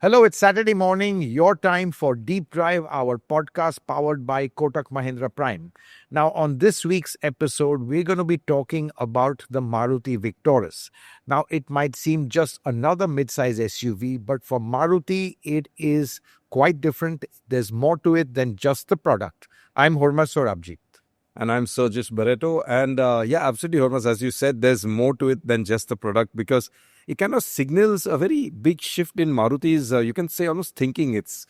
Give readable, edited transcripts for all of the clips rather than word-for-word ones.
Hello, it's Saturday morning, your time for Deep Drive, our podcast powered by Kotak Mahindra Prime. Now, on this week's episode, we're going to be talking about the Maruti Victoris. Now, it might seem just another midsize SUV, but for Maruti, it is quite different. There's more to it than just the product. I'm Hormazd Sorabjee. And I'm Sergius Barretto. And absolutely, Hormazd, as you said, there's more to it than just the product because it kind of signals a very big shift in Maruti's, you can say almost thinking. It's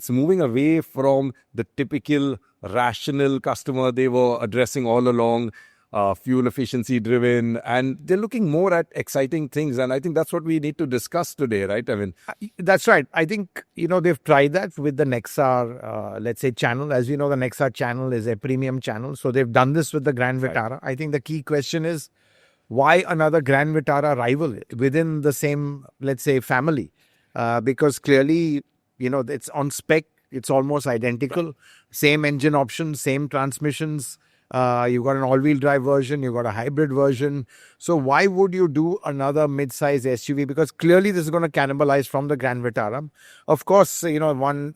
moving away from the typical rational customer they were addressing all along, fuel efficiency driven, and they're looking more at exciting things. And I think that's what we need to discuss today, right? I mean, that's right. I think, they've tried that with the Nexa, let's say, channel. As you know, the Nexa channel is a premium channel. So they've done this with the Grand Vitara. Right. I think the key question is, why another Grand Vitara rival within the same, let's say, family? Because clearly, it's on spec. It's almost identical. Right. Same engine options, same transmissions. You've got an all-wheel drive version, you've got a hybrid version. So why would you do another mid-size SUV? Because clearly this is going to cannibalize from the Grand Vitara. Of course, one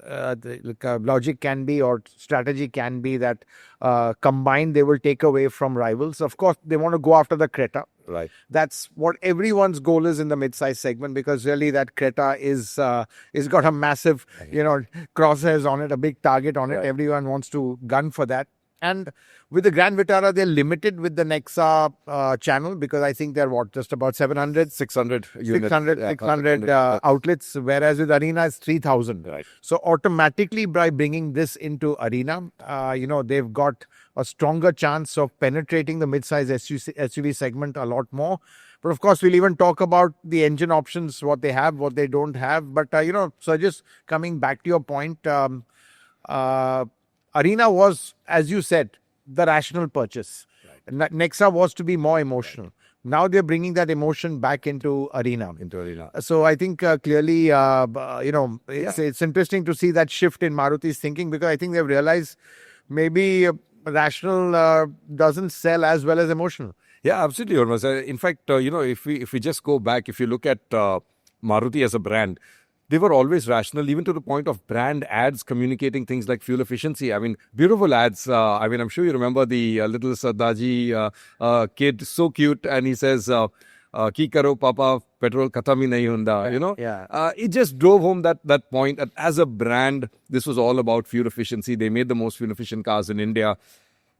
logic can be or strategy can be that combined they will take away from rivals. Of course, they want to go after the Creta. Right. That's what everyone's goal is in the mid-size segment, because really that Creta is got a massive, crosshairs on it, a big target on it. Right. Everyone wants to gun for that. And with the Grand Vitara, they're limited with the Nexa channel, because I think they're just about 600 outlets, whereas with Arena it's 3,000. Right. So automatically by bringing this into Arena, they've got a stronger chance of penetrating the mid-size SUV segment a lot more. But of course, we'll even talk about the engine options, what they have, what they don't have. But, so just coming back to your point, Arena was, as you said, the rational purchase. Right. Nexa was to be more emotional. Right. Now they're bringing that emotion back into Arena. So I think clearly, it's interesting to see that shift in Maruti's thinking, because I think they've realized maybe rational doesn't sell as well as emotional. Yeah, absolutely, Hormazd. In fact, if we just go back, if you look at Maruti as a brand, they were always rational, even to the point of brand ads communicating things like fuel efficiency. I mean, beautiful ads. I'm sure you remember the little Sardaji kid, so cute. And he says, Ki karo papa, petrol khatam hi nahi hunda, Yeah. It just drove home that point. And as a brand, this was all about fuel efficiency. They made the most fuel efficient cars in India.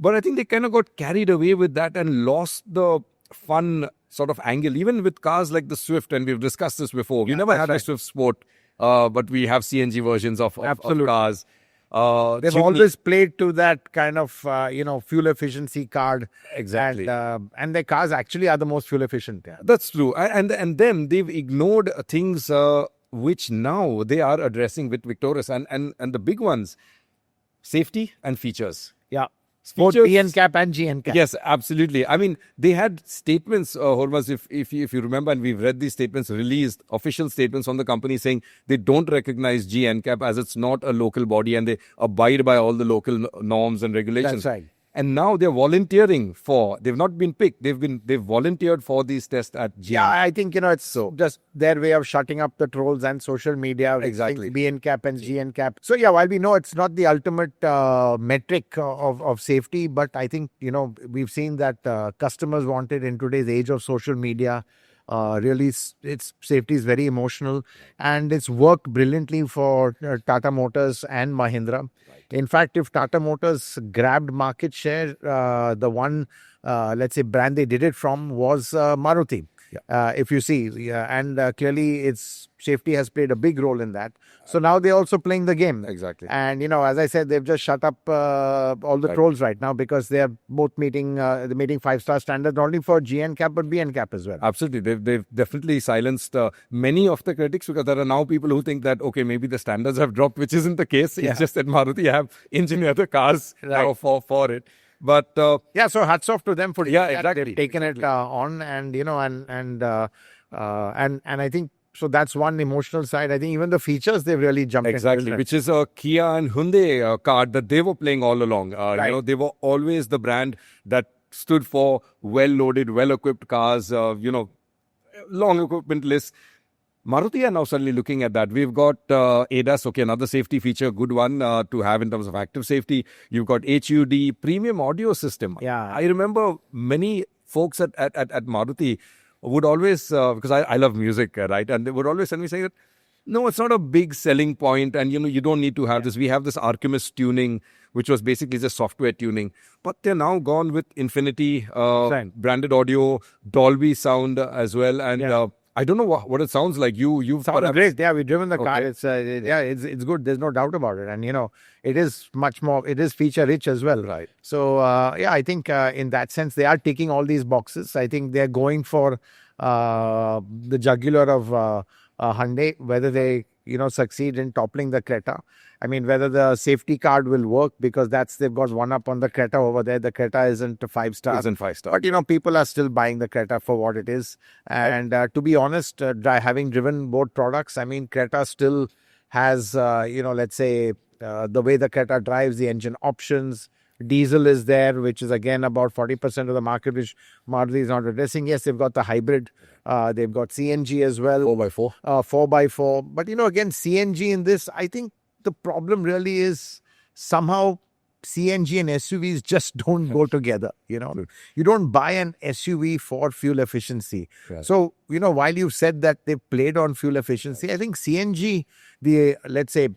But I think they kind of got carried away with that and lost the fun sort of angle, even with cars like the Swift. And we've discussed this before. We never had a Swift Sport. But we have CNG versions of cars. They've always played to that kind of, fuel efficiency card. Exactly. And their cars actually are the most fuel efficient. Yeah. That's true. And then they've ignored things which now they are addressing with Victoris. And the big ones, safety and features. Yeah. Both PNCAP and GNCAP. Yes, absolutely. I mean, they had statements, Hormazd, if you remember, and we've read these statements, released official statements from the company saying they don't recognize GNCAP as it's not a local body and they abide by all the local norms and regulations. That's right. And now they're volunteering they've not been picked, they've volunteered for these tests at GM. Yeah, I think, it's just their way of shutting up the trolls and social media. Exactly. BNCAP and GNCAP. So yeah, while we know it's not the ultimate metric of safety, but I think, we've seen that customers want it in today's age of social media. Really, its safety is very emotional, and it's worked brilliantly for Tata Motors and Mahindra. Right. In fact, if Tata Motors grabbed market share, the one, let's say, brand they did it from was Maruti. Yeah. If you see, and clearly its safety has played a big role in that. So now they're also playing the game. Exactly. And, as I said, they've just shut up all the trolls right now, because they're both meeting 5-star standards, not only for GNCAP but BNCAP as well. Absolutely. They've definitely silenced many of the critics, because there are now people who think that, okay, maybe the standards have dropped, which isn't the case. It's just that Maruti have engineered the cars now for it. But so hats off to them for exactly. They've taken it on, and and I think so. That's one emotional side. I think even the features they've really jumped exactly, into, which is a Kia and Hyundai card that they were playing all along. Right. They were always the brand that stood for well-loaded, well-equipped cars. Long equipment lists. Maruti are now suddenly looking at that. We've got ADAS, okay, another safety feature, good one to have in terms of active safety. You've got HUD, premium audio system. Yeah. I remember many folks at Maruti would always, because I love music, right? And they would always send me saying that, no, it's not a big selling point, and you don't need to have this. We have this Archimist tuning, which was basically just software tuning. But they're now gone with Infinity, branded audio, Dolby sound as well, and I don't know what it sounds like. You've sounds great. Yeah, we've driven the car. Okay. It's good. There's no doubt about it. And it is much more. It is feature rich as well. Right. So I think in that sense they are ticking all these boxes. I think they're going for the jugular of Hyundai, whether they succeed in toppling the Creta. I mean, whether the safety card will work, because they've got one up on the Creta over there. The Creta isn't a 5-star. Isn't 5-star. But people are still buying the Creta for what it is. And to be honest, having driven both products, I mean, Creta still has let's say the way the Creta drives, the engine options. Diesel is there, which is again about 40% of the market, which Maruti is not addressing. Yes, they've got the hybrid. They've got CNG as well. 4x4. 4x4. But again, CNG in this, I think the problem really is somehow CNG and SUVs just don't go together. You don't buy an SUV for fuel efficiency. Right. So, while you said that they played on fuel efficiency, I think CNG, let's say,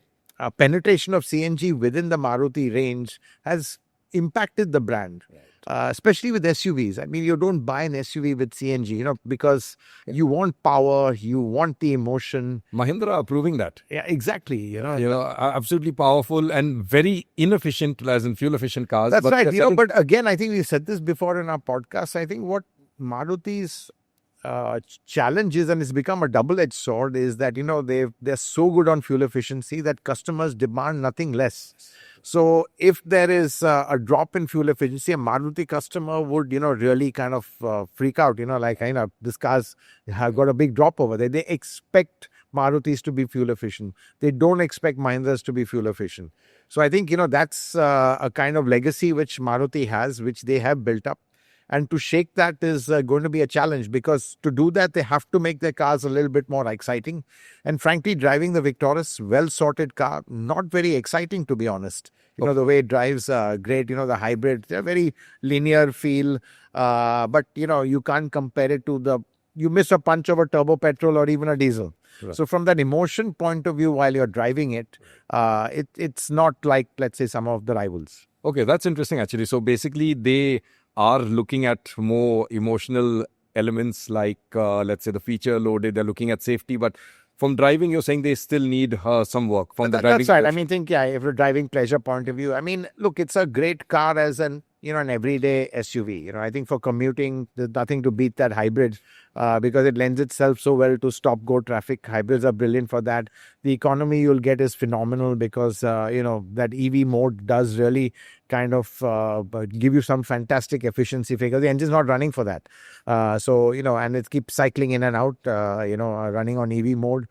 penetration of CNG within the Maruti range has impacted the brand. Right. Especially with SUVs. I mean, you don't buy an SUV with CNG, because you want power, you want the emotion. Mahindra are proving that. Yeah, exactly. Absolutely powerful and very inefficient, as in fuel efficient cars. That's right. But again, I think we said this before in our podcast. I think what Maruti's challenge is, and it's become a double-edged sword, is that they're so good on fuel efficiency that customers demand nothing less. So if there is a drop in fuel efficiency, a Maruti customer would really kind of freak out. This car's have got a big drop over there. They expect Marutis to be fuel efficient. They don't expect Mahindras to be fuel efficient. So I think that's a kind of legacy which Maruti has, which they have built up. And to shake that is going to be a challenge, because to do that, they have to make their cars a little bit more exciting. And frankly, driving the Victoris, well-sorted car, not very exciting, to be honest. The way it drives, great. The hybrid, they're very linear feel. But, you can't compare it to you miss a punch of a turbo petrol or even a diesel. Right. So from that emotion point of view, while you're driving it, it's not like, let's say, some of the rivals. Okay, that's interesting, actually. So basically, they are looking at more emotional elements like, let's say, the feature loaded. They're looking at safety, but from driving, you're saying they still need some work from the driving. That's right. I mean, if a driving pleasure point of view, I mean, look, it's a great car as an everyday SUV. I think for commuting, there's nothing to beat that hybrid because it lends itself so well to stop-go traffic. Hybrids are brilliant for that. The economy you'll get is phenomenal because, that EV mode does really kind of give you some fantastic efficiency figure. The engine's not running for that. And it keeps cycling in and out, running on EV mode.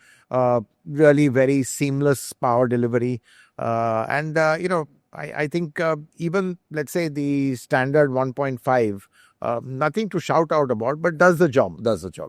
Really very seamless power delivery. I think even, let's say, the standard 1.5, nothing to shout out about, but does the job.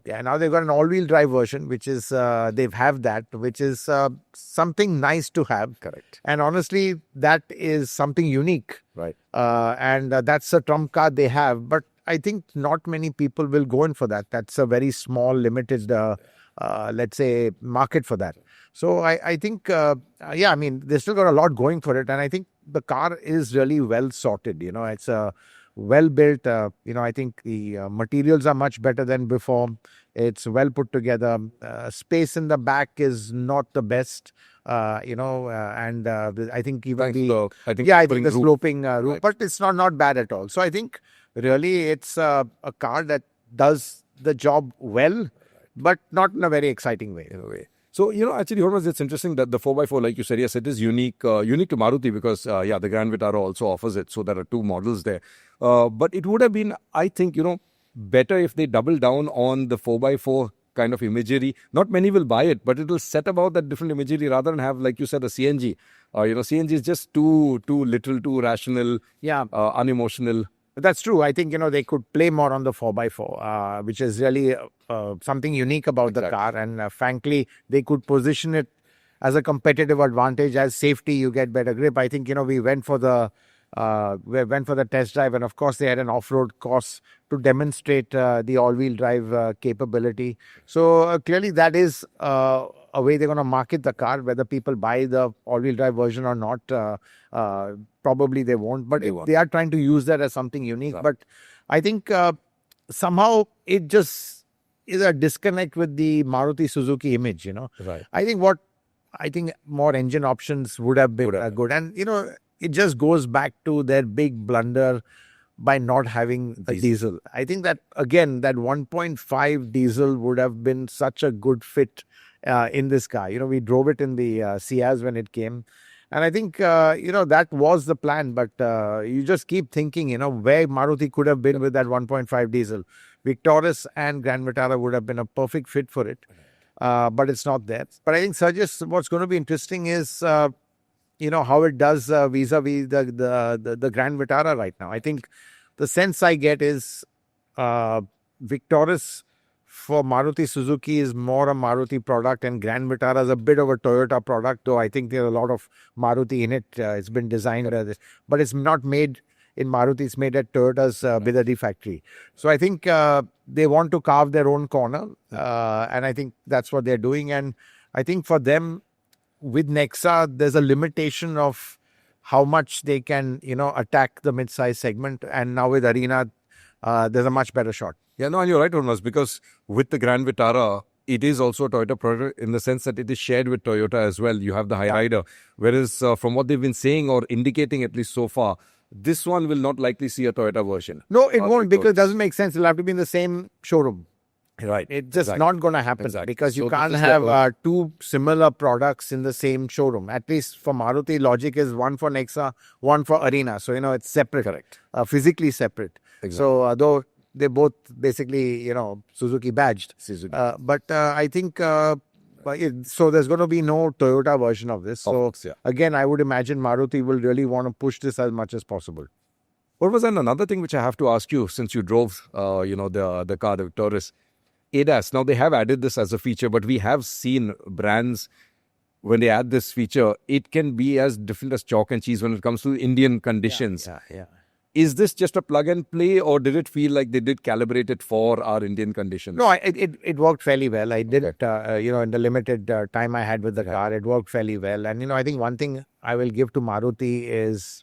Yeah, now they've got an all-wheel drive version, which is, which is something nice to have. Correct. And honestly, that is something unique. Right. And that's a trump card they have. But I think not many people will go in for that. That's a very small, limited, let's say, market for that. So I think, I mean, they still got a lot going for it. And I think the car is really well sorted. It's well built. I think the materials are much better than before. It's well put together. Space in the back is not the best. I think even the sloping roof, right. But it's not bad at all. So I think really it's a car that does the job well, but not in a very exciting way. In a way. So, actually, Hormazd, it's interesting that the 4x4, like you said, yes, it is unique to Maruti because, the Grand Vitara also offers it. So there are two models there. But it would have been, I think, better if they double down on the 4x4 kind of imagery. Not many will buy it, but it will set about that different imagery rather than have, like you said, a CNG. CNG is just too literal, too rational, unemotional. But that's true. I think, they could play more on the 4x4, which is really something unique about the car. And frankly, they could position it as a competitive advantage. As safety, you get better grip. I think, we went for the test drive, and of course they had an off-road course to demonstrate the all-wheel drive capability. So clearly that is a way they're going to market the car. Whether people buy the all-wheel drive version or not, probably they won't. But they are trying to use that as something unique. Right. But I think somehow it just is a disconnect with the Maruti Suzuki image. Right. I think more engine options would have been good. And it just goes back to their big blunder by not having a diesel. I think that, again, that 1.5 diesel would have been such a good fit in this car. We drove it in the Ciaz when it came. And I think, that was the plan. But you just keep thinking, where Maruti could have been with that 1.5 diesel. Victoris and Grand Vitara would have been a perfect fit for it. But it's not there. But I think, Sergius, what's going to be interesting is... how it does vis-a-vis the Grand Vitara right now. I think the sense I get is Victoris for Maruti Suzuki is more a Maruti product, and Grand Vitara is a bit of a Toyota product, though I think there are a lot of Maruti in it. It's been designed as this, but it's not made in Maruti. It's made at Toyota's Bidadi factory. So I think they want to carve their own corner, and I think that's what they're doing. And I think for them, with Nexa, there's a limitation of how much they can, attack the mid-size segment. And now with Arena, there's a much better shot. Yeah, no, and you're right, Hormazd, because with the Grand Vitara, it is also a Toyota product in the sense that it is shared with Toyota as well. You have the High Rider. Whereas from what they've been saying or indicating at least so far, this one will not likely see a Toyota version. No, it won't, because it doesn't make sense. It'll have to be in the same showroom. Right. It's just not going to happen because you can't have two similar products in the same showroom. At least for Maruti, logic is one for Nexa, one for Arena. So, it's separate. Correct. Physically separate. Exactly. So, though they both basically, Suzuki badged. But I think, so there's going to be no Toyota version of this. So, again, I would imagine Maruti will really want to push this as much as possible. What was another thing which I have to ask you, since you drove, the car, the Victoris? ADAS. Now, they have added this as a feature, but we have seen brands, when they add this feature, it can be as different as chalk and cheese when it comes to Indian conditions. Yeah. Is this just a plug and play, or did it feel like they did calibrate it for our Indian conditions? No, it worked fairly well. I did it, in the limited time I had with the car, it worked fairly well. And, I think one thing I will give to Maruti is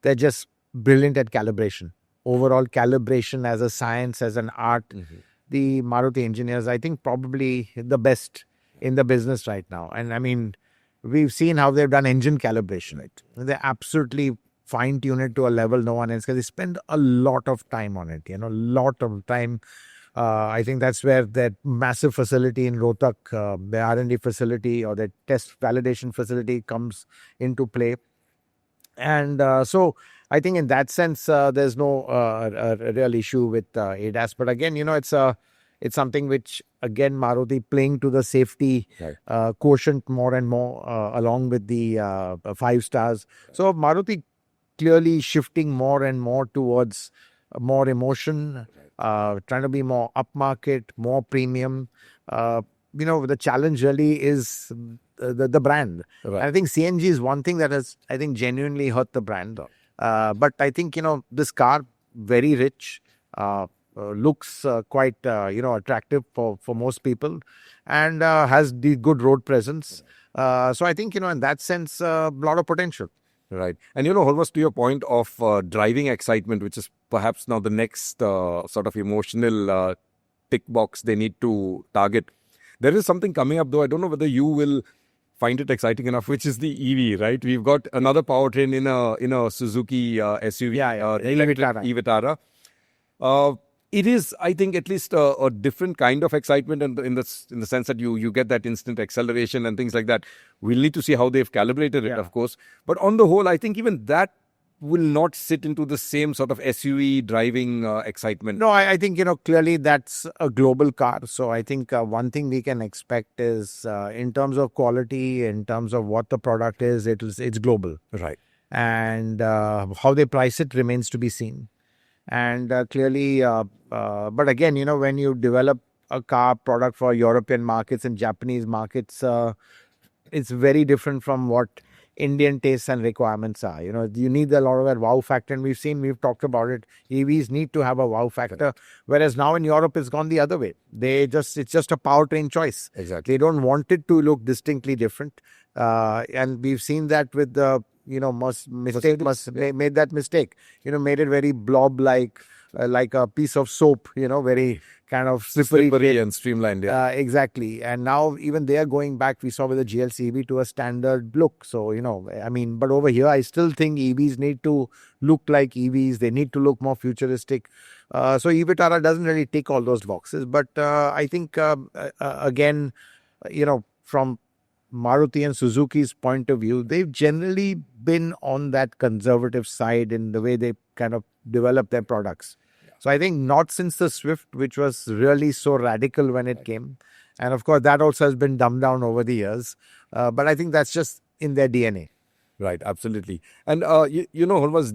they're just brilliant at calibration. Overall calibration as a science, as an art. Mm-hmm. The Maruti engineers, I think, probably the best in the business right now. And I mean, we've seen how they've done engine calibration. Right? They absolutely fine-tune it to a level no one else, because they spend a lot of time on it, lot of time. I think that's where that massive facility in Rohtak, the R&D facility or the test validation facility comes into play. And so I think in that sense, there's no a real issue with ADAS. But again, it's something which, again, Maruti playing to the safety quotient more and more along with the 5 stars. So Maruti clearly shifting more and more towards more emotion, trying to be more upmarket, more premium. The challenge really is the brand. Right. I think CNG is one thing that has, I think, genuinely hurt the brand. But I think, this car, very rich, looks quite, attractive for most people, and has the good road presence. So I think, in that sense, a lot of potential. Right. And, Hormazd, to your point of driving excitement, which is perhaps now the next sort of emotional tick box they need to target. There is something coming up, though. I don't know whether you will find it exciting enough, which is the EV, right? We've got another powertrain in a Suzuki SUV, electric e-Vitara. It is, I think, at least a different kind of excitement in the sense that you get that instant acceleration and things like that. We'll need to see how they've calibrated it, of course. But on the whole, I think even that will not sit into the same sort of SUV driving excitement. No, I think, clearly that's a global car. So I think one thing we can expect is in terms of quality, in terms of what the product is, it's global. Right. And how they price it remains to be seen. And clearly, but again, when you develop a car product for European markets and Japanese markets, it's very different from what Indian tastes and requirements are. You need a lot of that wow factor, and we've talked about it. EVs need to have a wow factor, whereas now in Europe it's gone the other way. It's just a powertrain choice. Exactly. They don't want it to look distinctly different, and we've seen that with the made that mistake. Made it very blob like a piece of soap. Very kind of slippery and streamlined. Yeah, exactly. And now even they are going back. We saw with the GLC EV to a standard look. So but over here I still think EVs need to look like EVs. They need to look more futuristic. So e-Vitara doesn't really tick all those boxes. But I think again, from Maruti and Suzuki's point of view, they've generally been on that conservative side in the way they kind of develop their products. So I think not since the Swift, which was really so radical when it came. And of course, that also has been dumbed down over the years. But I think that's just in their DNA. Right, absolutely. And, Hormazd,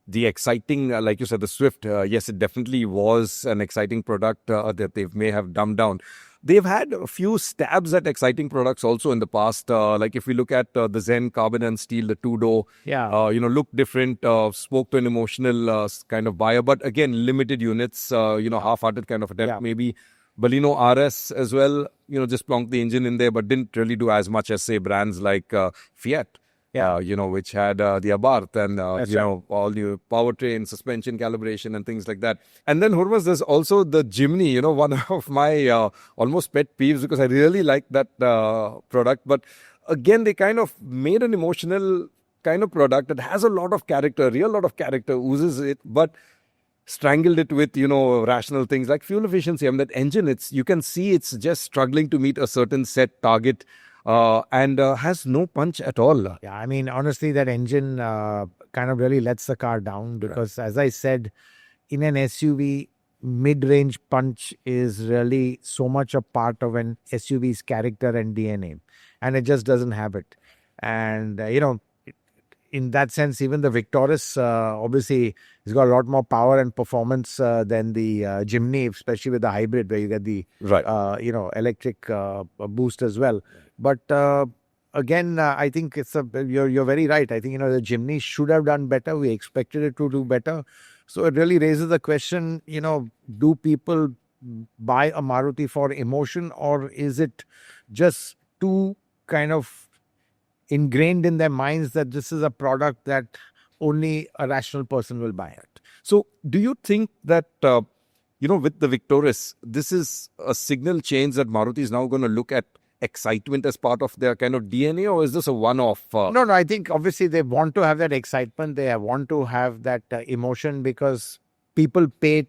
the exciting, like you said, the Swift, yes, it definitely was an exciting product that they may have dumbed down. They've had a few stabs at exciting products also in the past. Like if we look at the Zen carbon and steel, the two-door, looked different, spoke to an emotional kind of buyer. But again, limited units, half-hearted kind of attempt. Maybe Baleno RS as well, just plonked the engine in there, but didn't really do as much as, say, brands like Fiat. Which had the Abarth and, all new powertrain, suspension calibration and things like that. And then, Hormazd, there's also the Jimny, one of my almost pet peeves because I really like that product. But again, they kind of made an emotional kind of product that has a lot of character, real lot of character, oozes it, but strangled it with, rational things like fuel efficiency. I mean, that engine, you can see it's just struggling to meet a certain set target. And has no punch at all. Yeah, I mean, honestly, that engine kind of really lets the car down because, as I said, in an SUV, mid-range punch is really so much a part of an SUV's character and DNA, and it just doesn't have it. And, in that sense, even the Victoris, obviously, has got a lot more power and performance than the Jimny, especially with the hybrid where you get the, electric boost as well. But again, I think you're very right. I think, the Jimny should have done better. We expected it to do better. So it really raises the question, do people buy a Maruti for emotion, or is it just too kind of ingrained in their minds that this is a product that only a rational person will buy it? So do you think that, with the Victoris, this is a signal change that Maruti is now going to look at excitement as part of their kind of DNA, or is this a one-off? No, I think obviously they want to have that excitement. They want to have that emotion because people pay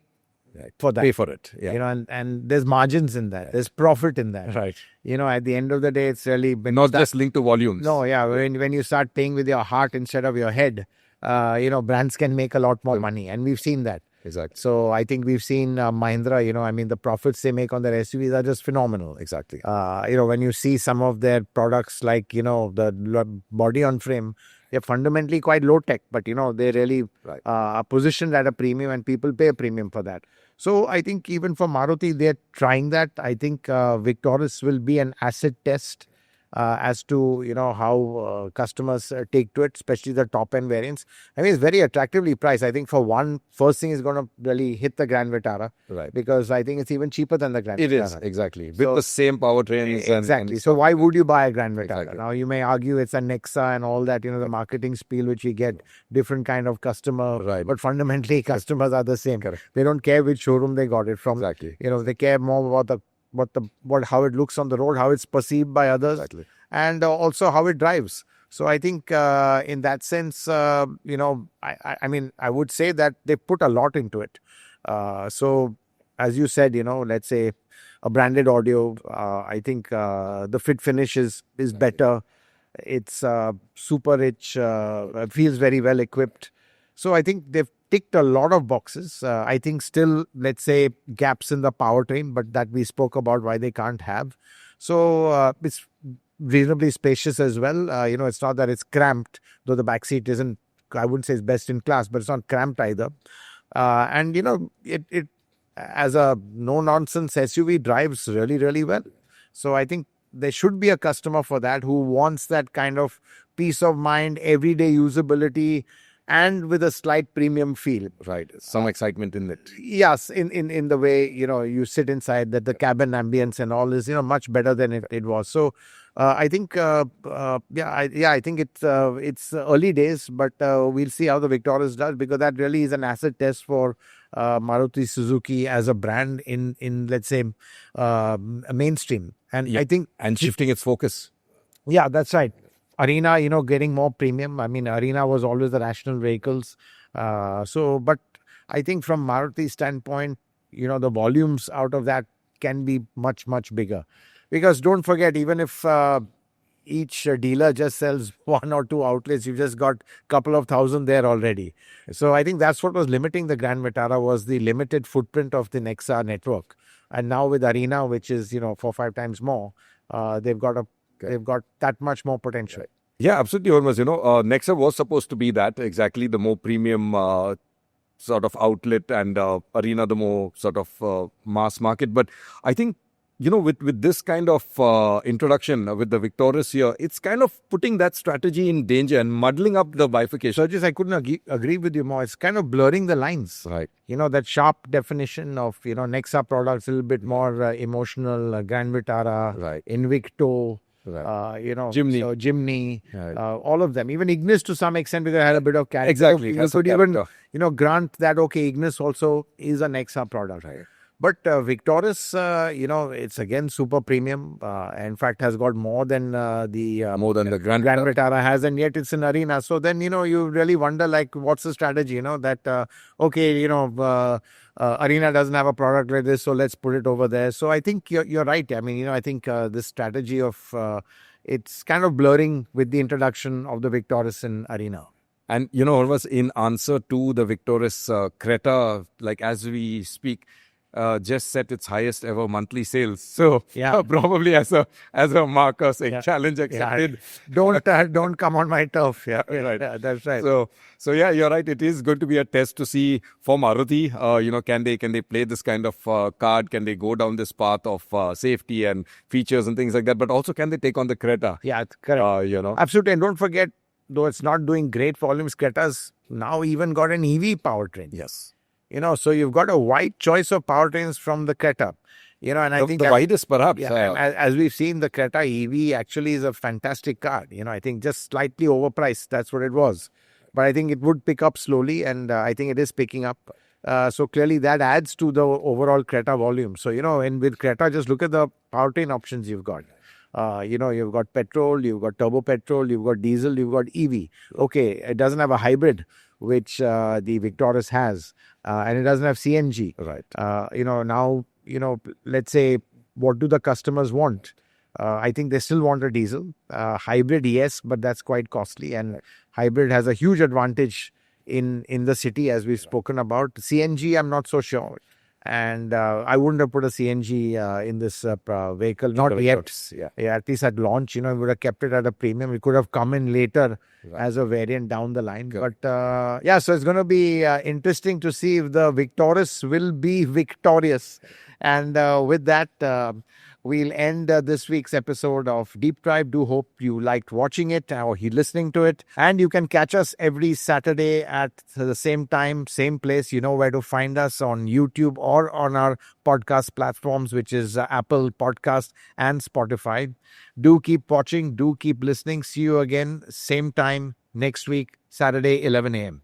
for that. Pay for it. Yeah. And there's margins in that. There's profit in that. Right. At the end of the day, it's really not just linked to volumes. No, yeah. When you start paying with your heart instead of your head, brands can make a lot more money. And we've seen that. Exactly. So I think we've seen Mahindra, the profits they make on their SUVs are just phenomenal. Exactly. When you see some of their products like, the body on frame, they're fundamentally quite low tech, but, they really are positioned at a premium and people pay a premium for that. So I think even for Maruti, they're trying that. I think Victoris will be an acid test as to, how customers take to it, especially the top-end variants. I mean, it's very attractively priced. I think for one, first thing is going to really hit the Grand Vitara. Right. Because I think it's even cheaper than the Grand Vitara. It is, exactly. With the same powertrains. Exactly. So why would you buy a Grand Vitara? Exactly. Now, you may argue it's a Nexa and all that, the marketing spiel which we get, different kind of customer. Right. But fundamentally, customers are the same. Correct. They don't care which showroom they got it from. Exactly. They care more about how it looks on the road, how it's perceived by others, and also how it drives. So I think in that sense, I would say that they put a lot into it. So as you said, let's say a branded audio, I think the fit finish is better. It's super rich, feels very well equipped. So I think they've ticked a lot of boxes. I think still, let's say, gaps in the powertrain, but that we spoke about why they can't have. So it's reasonably spacious as well. It's not that it's cramped, though the back seat isn't, I wouldn't say it's best in class, but it's not cramped either. And it as a no nonsense SUV drives really, really well. So I think there should be a customer for that who wants that kind of peace of mind, everyday usability, and with a slight premium feel. Right. Some excitement in it. Yes, in the way you sit inside, that the cabin ambience and all is much better than it was. So I think I think it's early days, but we'll see how the Victoris does, because that really is an asset test for Maruti Suzuki as a brand in let's say mainstream. And I think and shifting its focus. yeah, that's right. Arena, getting more premium. I mean, Arena was always the rational vehicles. But I think from Maruti's standpoint, the volumes out of that can be much, much bigger. Because don't forget, even if each dealer just sells one or two outlets, you've just got a couple of thousand there already. So I think that's what was limiting the Grand Vitara, was the limited footprint of the Nexa network. And now with Arena, which is 4-5 times more, they've got that much more potential. Yeah, absolutely, Hormazd. Nexa was supposed to be that, exactly, the more premium sort of outlet, and Arena, the more sort of mass market. But I think, with this kind of introduction with the Victoris here, it's kind of putting that strategy in danger and muddling up the bifurcation. Sergius, I couldn't agree with you more. It's kind of blurring the lines. Right. That sharp definition of, Nexa products, a little bit more emotional, Grand Vitara, Right. Invicto, Right. Jimny, Jimny, Right. all of them. Even Ignis to some extent, because it had a bit of character. Exactly. You Has could some even, character. grant that, okay, Ignis also is a Nexa product. Right. But Victoris, it's again super premium. In fact, has got more than More than the Grand Vitara has, and yet it's an Arena. So then, you really wonder, like, what's the strategy? That Arena doesn't have a product like this, so let's put it over there. So I think you're right. I mean, I think this strategy of it's kind of blurring with the introduction of the Victoris in Arena. And, Hormazd, in answer to the Victoris, Creta, like as we speak, just set its highest ever monthly sales. So Yeah. probably as a marker, saying challenge accepted. Don't come on my turf. Yeah, Right. Yeah, that's right. So yeah, you're right. It is going to be a test to see for Maruti. Can they play this kind of card? Can they go down this path of safety and features and things like that? But also, can they take on the Creta? Yeah, it's correct. Absolutely. And don't forget, though it's not doing great volumes, Creta's now even got an EV powertrain. Yes. So you've got a wide choice of powertrains from the Creta. And I think the widest, perhaps. Yeah, as we've seen, the Creta EV actually is a fantastic car. I think just slightly overpriced. That's what it was. But I think it would pick up slowly, and I think it is picking up. So clearly that adds to the overall Creta volume. So, and with Creta, just look at the powertrain options you've got. You've got petrol, you've got turbo petrol, you've got diesel, you've got EV. Okay, it doesn't have a hybrid, which the Victoris has, and it doesn't have CNG. Right. Now, let's say, what do the customers want? I think they still want a diesel. Hybrid, yes, but that's quite costly, and hybrid has a huge advantage in the city, as we've spoken about. CNG, I'm not so sure. And I wouldn't have put a CNG in this vehicle, not yet. Yeah, at least at launch, we would have kept it at a premium. It could have come in later as a variant down the line. Good. But so it's going to be interesting to see if the Victoris will be victorious. And with that, we'll end this week's episode of Deep Drive. Do hope you liked watching it or listening to it. And you can catch us every Saturday at the same time, same place. You know where to find us, on YouTube or on our podcast platforms, which is Apple Podcast and Spotify. Do keep watching. Do keep listening. See you again, same time next week, Saturday, 11 a.m.